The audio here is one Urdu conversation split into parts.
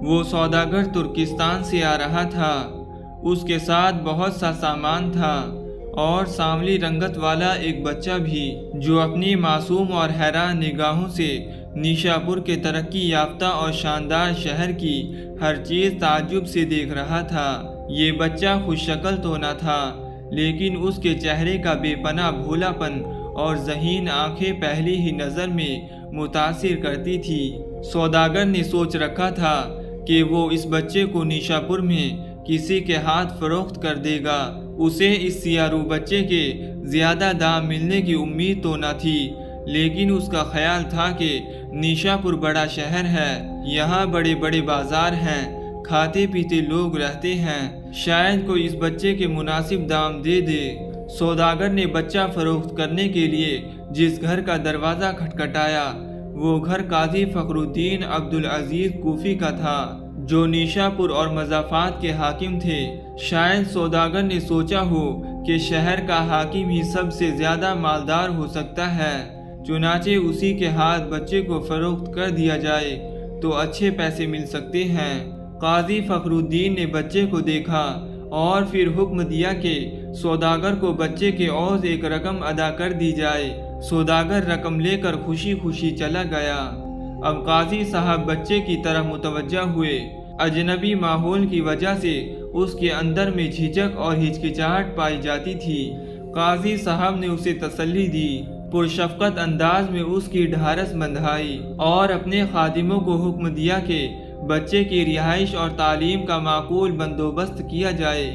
وہ سوداگر ترکستان سے آ رہا تھا۔ اس کے ساتھ بہت سا سامان تھا اور سانولی رنگت والا ایک بچہ بھی، جو اپنی معصوم اور حیران نگاہوں سے نیشاپور کے ترقی یافتہ اور شاندار شہر کی ہر چیز تعجب سے دیکھ رہا تھا۔ یہ بچہ خوش شکل تو نہ تھا، لیکن اس کے چہرے کا بے پناہ بھولا پن اور ذہین آنکھیں پہلی ہی نظر میں متاثر کرتی تھی۔ سوداگر نے سوچ رکھا تھا کہ وہ اس بچے کو نیشاپور میں کسی کے ہاتھ فروخت کر دے گا۔ اسے اس سیاہ رو بچے کے زیادہ دام ملنے کی امید تو نہ تھی، لیکن اس کا خیال تھا کہ نیشاپور بڑا شہر ہے، یہاں بڑے بڑے بازار ہیں، کھاتے پیتے لوگ رہتے ہیں، شاید کوئی اس بچے کے مناسب دام دے دے۔ سوداگر نے بچہ فروخت کرنے کے لیے جس گھر کا دروازہ کھٹکھٹایا، وہ گھر قاضی فخر الدین عبدالعزیز کوفی کا تھا، جو نیشاپور اور مضافات کے حاکم تھے۔ شاید سوداگر نے سوچا ہو کہ شہر کا حاکم ہی سب سے زیادہ مالدار ہو سکتا ہے، چنانچہ اسی کے ہاتھ بچے کو فروخت کر دیا جائے تو اچھے پیسے مل سکتے ہیں۔ قاضی فخر الدین نے بچے کو دیکھا اور پھر حکم دیا کہ سوداگر کو بچے کے عوض ایک رقم ادا کر دی جائے۔ سوداگر رقم لے کر خوشی خوشی چلا گیا۔ اب قاضی صاحب بچے کی طرف متوجہ ہوئے۔ اجنبی ماحول کی وجہ سے اس کے اندر میں جھجک اور ہچکچاہٹ پائی جاتی تھی۔ قاضی صاحب نے اسے تسلی دی، پرشفقت انداز میں اس کی ڈھارس بندھائی اور اپنے خادموں کو حکم دیا کہ بچے کی رہائش اور تعلیم کا معقول بندوبست کیا جائے۔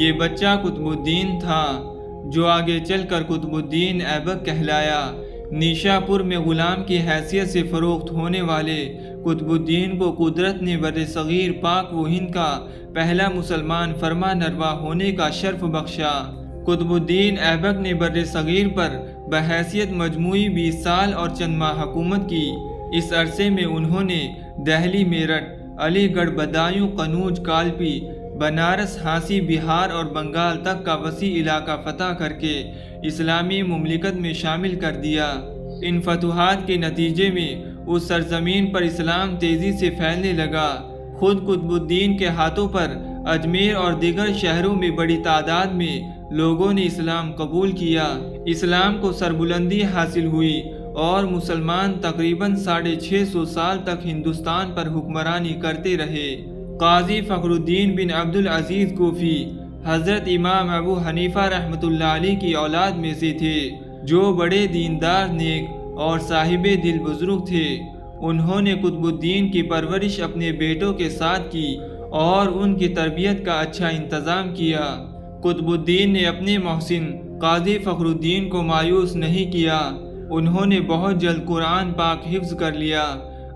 یہ بچہ قطب الدین تھا، جو آگے چل کر قطب الدین ایبک کہلایا۔ نیشاپور میں غلام کی حیثیت سے فروخت ہونے والے قطب الدین کو قدرت نے بر صغیر پاک و ہند کا پہلا مسلمان فرما نروا ہونے کا شرف بخشا۔ قطب الدین ایبک نے بر صغیر پر بحیثیت مجموعی 20 سال اور چند ماہ حکومت کی۔ اس عرصے میں انہوں نے دہلی، میرٹھ، علی گڑھ، بدایوں، قنوج، کالپی، بنارس، ہانسی، بہار اور بنگال تک کا وسیع علاقہ فتح کر کے اسلامی مملکت میں شامل کر دیا۔ ان فتوحات کے نتیجے میں اس سرزمین پر اسلام تیزی سے پھیلنے لگا۔ خود قطب الدین کے ہاتھوں پر اجمیر اور دیگر شہروں میں بڑی تعداد میں لوگوں نے اسلام قبول کیا۔ اسلام کو سربلندی حاصل ہوئی اور مسلمان تقریباً 650 سال تک ہندوستان پر حکمرانی کرتے رہے۔ قاضی فخر الدین بن عبدالعزیز کوفی حضرت امام ابو حنیفہ رحمۃ اللہ علیہ کی اولاد میں سے تھے، جو بڑے دیندار، نیک اور صاحب دل بزرگ تھے۔ انہوں نے قطب الدین کی پرورش اپنے بیٹوں کے ساتھ کی اور ان کی تربیت کا اچھا انتظام کیا۔ قطب الدین نے اپنے محسن قاضی فخر الدین کو مایوس نہیں کیا۔ انہوں نے بہت جلد قرآن پاک حفظ کر لیا،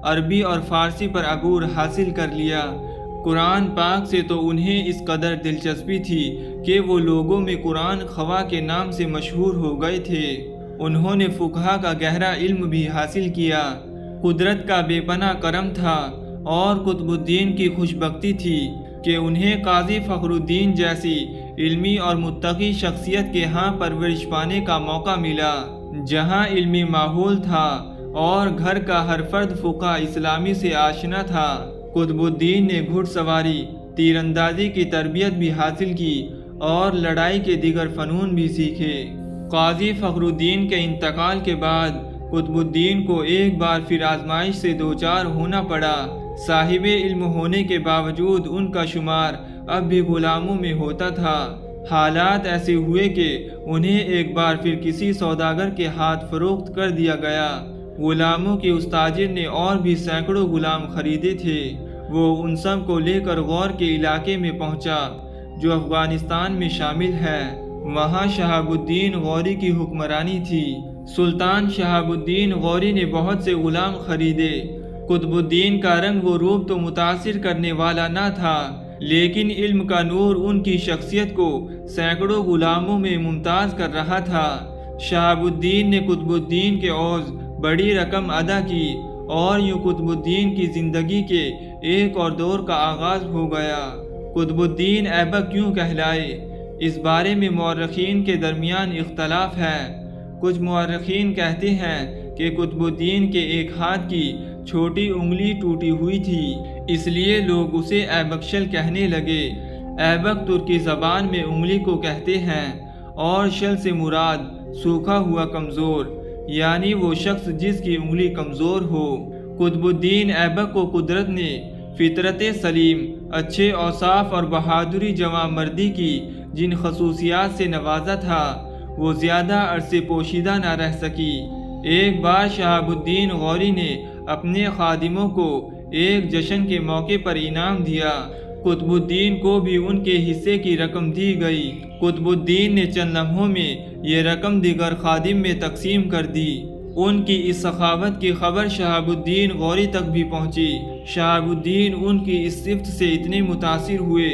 عربی اور فارسی پر عبور حاصل کر لیا۔ قرآن پاک سے تو انہیں اس قدر دلچسپی تھی کہ وہ لوگوں میں قرآن خواہ کے نام سے مشہور ہو گئے تھے۔ انہوں نے فقہ کا گہرا علم بھی حاصل کیا۔ قدرت کا بے پناہ کرم تھا اور قطب الدین کی خوش بختی تھی کہ انہیں قاضی فخر الدین جیسی علمی اور متقی شخصیت کے ہاں پرورش پانے کا موقع ملا، جہاں علمی ماحول تھا اور گھر کا ہر فرد فقہ اسلامی سے آشنا تھا۔ قطب الدین نے گھڑ سواری، تیر اندازی کی تربیت بھی حاصل کی اور لڑائی کے دیگر فنون بھی سیکھے۔ قاضی فخر الدین کے انتقال کے بعد قطب الدین کو ایک بار پھر آزمائش سے دوچار ہونا پڑا۔ صاحب علم ہونے کے باوجود ان کا شمار اب بھی غلاموں میں ہوتا تھا۔ حالات ایسے ہوئے کہ انہیں ایک بار پھر کسی سوداگر کے ہاتھ فروخت کر دیا گیا۔ غلاموں کے اس تاجر نے اور بھی سینکڑوں غلام خریدے تھے۔ وہ ان سب کو لے کر غور کے علاقے میں پہنچا، جو افغانستان میں شامل ہے۔ وہاں شہاب الدین غوری کی حکمرانی تھی۔ سلطان شہاب الدین غوری نے بہت سے غلام خریدے۔ قطب الدین کا رنگ و روپ تو متاثر کرنے والا نہ تھا، لیکن علم کا نور ان کی شخصیت کو سینکڑوں غلاموں میں ممتاز کر رہا تھا۔ شہاب الدین نے قطب الدین کے عوض بڑی رقم ادا کی اور یوں قطب الدین کی زندگی کے ایک اور دور کا آغاز ہو گیا۔ قطب الدین ایبک کیوں کہلائے، اس بارے میں مورخین کے درمیان اختلاف ہے۔ کچھ مورخین کہتے ہیں کہ قطب الدین کے ایک ہاتھ کی چھوٹی انگلی ٹوٹی ہوئی تھی، اس لیے لوگ اسے ایبکشل کہنے لگے۔ ایبک ترکی زبان میں انگلی کو کہتے ہیں، اور شل سے مراد سوکھا ہوا کمزور، یعنی وہ شخص جس کی انگلی کمزور ہو۔ قطب الدین ایبک کو قدرت نے فطرت سلیم، اچھے اوصاف اور بہادری جواں مردی کی جن خصوصیات سے نوازا تھا، وہ زیادہ عرصے پوشیدہ نہ رہ سکی۔ ایک بار شہاب الدین غوری نے اپنے خادموں کو ایک جشن کے موقع پر انعام دیا۔ قطب الدین کو بھی ان کے حصے کی رقم دی گئی۔ قطب الدین نے چند لمحوں میں یہ رقم دیگر خادم میں تقسیم کر دی۔ ان کی اس سخاوت کی خبر شہاب الدین غوری تک بھی پہنچی۔ شہاب الدین ان کی اس صفت سے اتنے متاثر ہوئے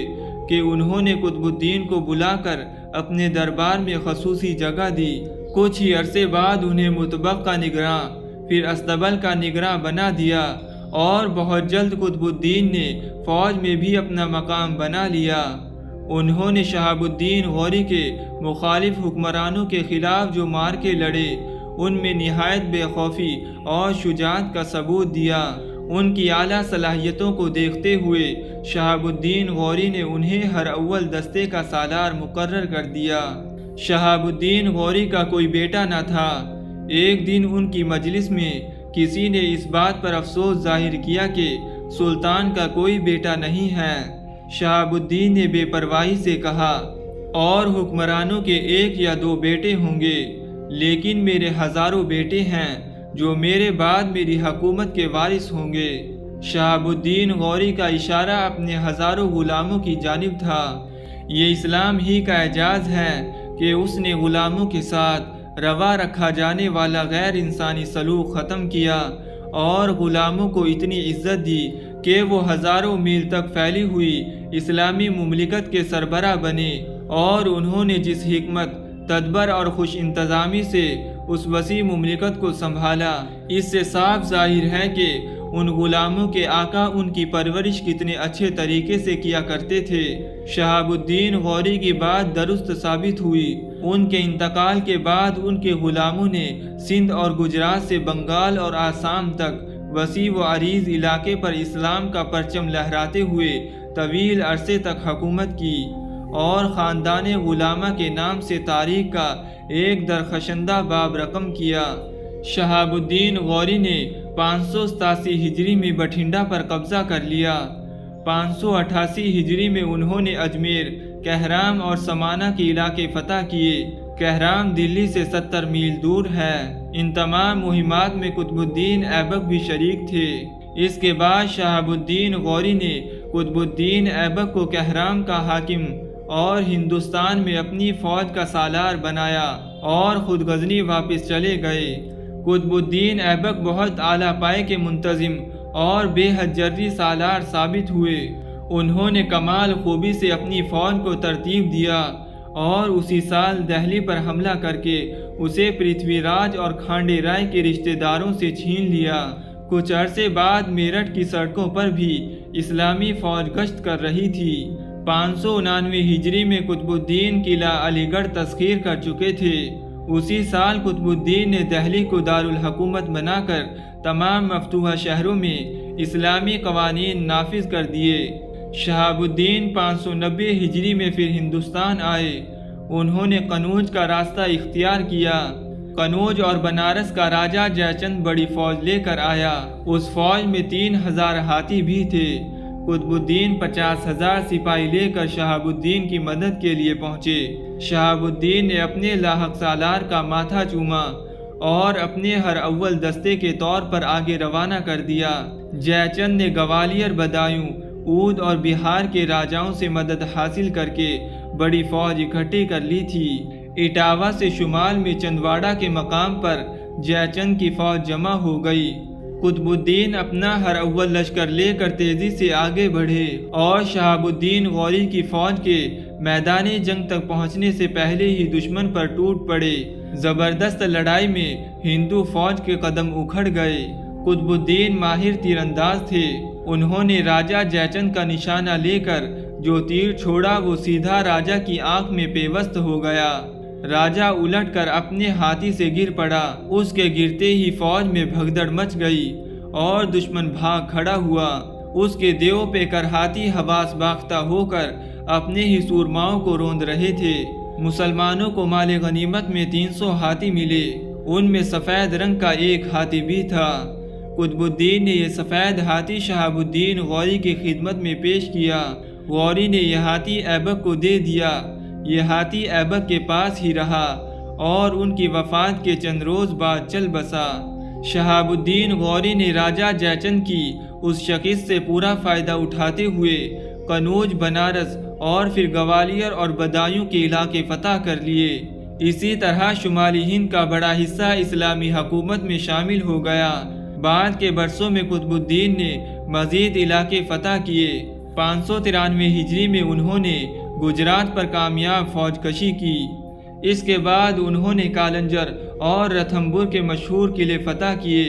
کہ انہوں نے قطب الدین کو بلا کر اپنے دربار میں خصوصی جگہ دی۔ کچھ ہی عرصے بعد انہیں مطبق کا نگراں، پھر استبل کا نگراں بنا دیا، اور بہت جلد قطب الدین نے فوج میں بھی اپنا مقام بنا لیا۔ انہوں نے شہاب الدین غوری کے مخالف حکمرانوں کے خلاف جو مارکے لڑے، ان میں نہایت بے خوفی اور شجاعت کا ثبوت دیا۔ ان کی اعلیٰ صلاحیتوں کو دیکھتے ہوئے شہاب الدین غوری نے انہیں ہر اول دستے کا سالار مقرر کر دیا۔ شہاب الدین غوری کا کوئی بیٹا نہ تھا۔ ایک دن ان کی مجلس میں کسی نے اس بات پر افسوس ظاہر کیا کہ سلطان کا کوئی بیٹا نہیں ہے۔ شہاب الدین نے بے پرواہی سے کہا، اور حکمرانوں کے ایک یا دو بیٹے ہوں گے، لیکن میرے ہزاروں بیٹے ہیں جو میرے بعد میری حکومت کے وارث ہوں گے۔ شہاب الدین غوری کا اشارہ اپنے ہزاروں غلاموں کی جانب تھا۔ یہ اسلام ہی کا اعجاز ہے کہ اس نے غلاموں کے ساتھ روا رکھا جانے والا غیر انسانی سلوک ختم کیا، اور غلاموں کو اتنی عزت دی کہ وہ ہزاروں میل تک پھیلی ہوئی اسلامی مملکت کے سربراہ بنے، اور انہوں نے جس حکمت، تدبر اور خوش انتظامی سے اس وسیع مملکت کو سنبھالا، اس سے صاف ظاہر ہے کہ ان غلاموں کے آقا ان کی پرورش کتنے اچھے طریقے سے کیا کرتے تھے۔ شہاب الدین غوری کی بات درست ثابت ہوئی۔ ان کے انتقال کے بعد ان کے غلاموں نے سندھ اور گجرات سے بنگال اور آسام تک وسیع و عریض علاقے پر اسلام کا پرچم لہراتے ہوئے طویل عرصے تک حکومت کی، اور خاندان غلامہ کے نام سے تاریخ کا ایک درخشندہ باب رقم کیا۔ شہاب الدین غوری نے 587 ہجری میں بٹھنڈا پر قبضہ کر لیا۔ 588 ہجری میں انہوں نے اجمیر، کہرام اور سمانہ کے علاقے فتح کیے۔ کہرام دلی سے 70 میل دور ہے۔ ان تمام مہمات میں قطب الدین ایبک بھی شریک تھے۔ اس کے بعد شہاب الدین غوری نے قطب الدین ایبک کو کہرام کا حاکم اور ہندوستان میں اپنی فوج کا سالار بنایا، اور خود غزنی واپس چلے گئے۔ قطب الدین ایبک بہت اعلیٰ پائے کے منتظم اور بے حد جری سالار ثابت ہوئے۔ انہوں نے کمال خوبی سے اپنی فوج کو ترتیب دیا، اور اسی سال دہلی پر حملہ کر کے اسے پرتھوی راج اور کھانڈے رائے کے رشتہ داروں سے چھین لیا۔ کچھ عرصے بعد میرٹھ کی سڑکوں پر بھی اسلامی فوج گشت کر رہی تھی۔ 599 ہجری میں قطب الدین قلعہ علی گڑھ تسخیر کر چکے تھے۔ اسی سال قطب الدین نے دہلی کو دارالحکومت بنا کر تمام مفتوحہ شہروں میں اسلامی قوانین نافذ کر دیے۔ شہاب الدین 590 ہجری میں پھر ہندوستان آئے۔ انہوں نے قنوج کا راستہ اختیار کیا۔ قنوج اور بنارس کا راجہ جے چند بڑی فوج لے کر آیا۔ اس فوج میں 3000 ہاتھی بھی تھے۔ قطب الدین 50,000 سپاہی لے کر شہاب الدین کی مدد کے لیے پہنچے۔ شہاب الدین نے اپنے لاحق سالار کا ماتھا چوما اور اپنے ہر اول دستے کے طور پر آگے روانہ کر دیا۔ جے چند نے گوالیار، بدایوں، اودھ اور بہار کے راجاؤں سے مدد حاصل کر کے بڑی فوج اکٹھی کر لی تھی۔ اٹاوا سے شمال میں چندواڑہ کے مقام پر جے چند کی فوج جمع ہو گئی۔ قطب الدین اپنا ہر اول لشکر لے کر تیزی سے آگے بڑھے، اور شہاب الدین غوری کی فوج کے میدان جنگ تک پہنچنے سے پہلے ہی دشمن پر ٹوٹ پڑے۔ زبردست لڑائی میں ہندو فوج کے قدم اکھڑ گئے۔ قطب الدین ماہر تیر انداز تھے۔ انہوں نے راجہ جے چند کا نشانہ لے کر جو تیر چھوڑا وہ سیدھا راجہ کی آنکھ میں پیوست ہو گیا۔ راجہ الٹ کر اپنے ہاتھی سے گر پڑا۔ اس کے گرتے ہی فوج میں بھگدڑ مچ گئی، اور دشمن بھاگ کھڑا ہوا۔ اس کے دیو پہ کرہاتی حواس باختہ ہو کر اپنے ہی سورماؤں کو روند رہے تھے۔ مسلمانوں کو مال غنیمت میں 300 ہاتھی ملے، ان میں سفید رنگ کا ایک ہاتھی بھی تھا۔ قطب الدین نے یہ سفید ہاتھی شہاب الدین غوری کی خدمت میں پیش کیا۔ غوری نے یہ ہاتھی ایبک کو دے دیا۔ یہ ہاتھی ایبک کے پاس ہی رہا اور ان کی وفات کے چند روز بعد چل بسا۔ شہاب الدین غوری نے راجہ جے چند کی اس شکست سے پورا فائدہ اٹھاتے ہوئے قنوج، بنارس اور پھر گوالیر اور بدایوں کے علاقے فتح کر لیے۔ اسی طرح شمالی ہند کا بڑا حصہ اسلامی حکومت میں شامل ہو گیا۔ بعد کے برسوں میں قطب الدین نے مزید علاقے فتح کیے۔ 593 ہجری میں انہوں نے گجرات پر کامیاب فوج کشی کی۔ اس کے بعد انہوں نے کالنجر اور رتھمبور کے مشہور قلعے فتح کیے،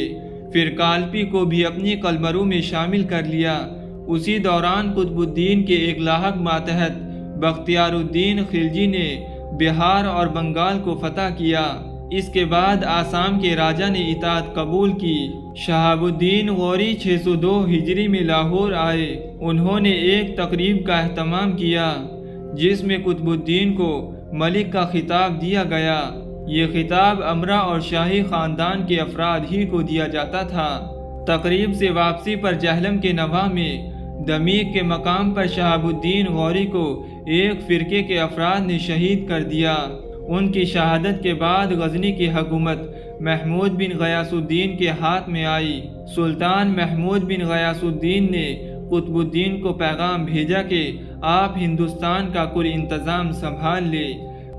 پھر کالپی کو بھی اپنی قلمرو میں شامل کر لیا۔ اسی دوران قطب الدین کے ایک لاحق ماتحت بختیار الدین خلجی نے بہار اور بنگال کو فتح کیا۔ اس کے بعد آسام کے راجہ نے اطاعت قبول کی۔ شہاب الدین غوری 602 ہجری میں لاہور آئے۔ انہوں نے ایک تقریب کا اہتمام کیا جس میں قطب الدین کو ملک کا خطاب دیا گیا۔ یہ خطاب امرا اور شاہی خاندان کے افراد ہی کو دیا جاتا تھا۔ تقریب سے واپسی پر جہلم کے نواح میں دمیق کے مقام پر شہاب الدین غوری کو ایک فرقے کے افراد نے شہید کر دیا۔ ان کی شہادت کے بعد غزنی کی حکومت محمود بن غیاث الدین کے ہاتھ میں آئی۔ سلطان محمود بن غیاث الدین نے قطب الدین کو پیغام بھیجا کہ آپ ہندوستان کا کل انتظام سنبھال لے۔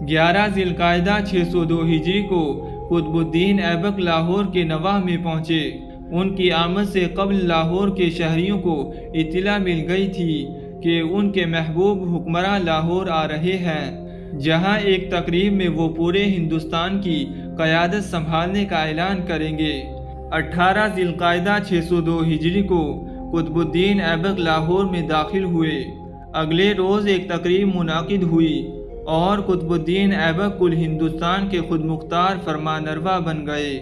11 ذی القعدہ 602 ہجری کو قطب الدین ایبک لاہور کے نواح میں پہنچے۔ ان کی آمد سے قبل لاہور کے شہریوں کو اطلاع مل گئی تھی کہ ان کے محبوب حکمراں لاہور آ رہے ہیں، جہاں ایک تقریب میں وہ پورے ہندوستان کی قیادت سنبھالنے کا اعلان کریں گے۔ 18 ذی القعدہ 602 ہجری کو قطب الدین ایبک لاہور میں داخل ہوئے۔ اگلے روز ایک تقریب منعقد ہوئی اور قطب الدین ایبک کل ہندوستان کے خود مختار فرمانروا بن گئے۔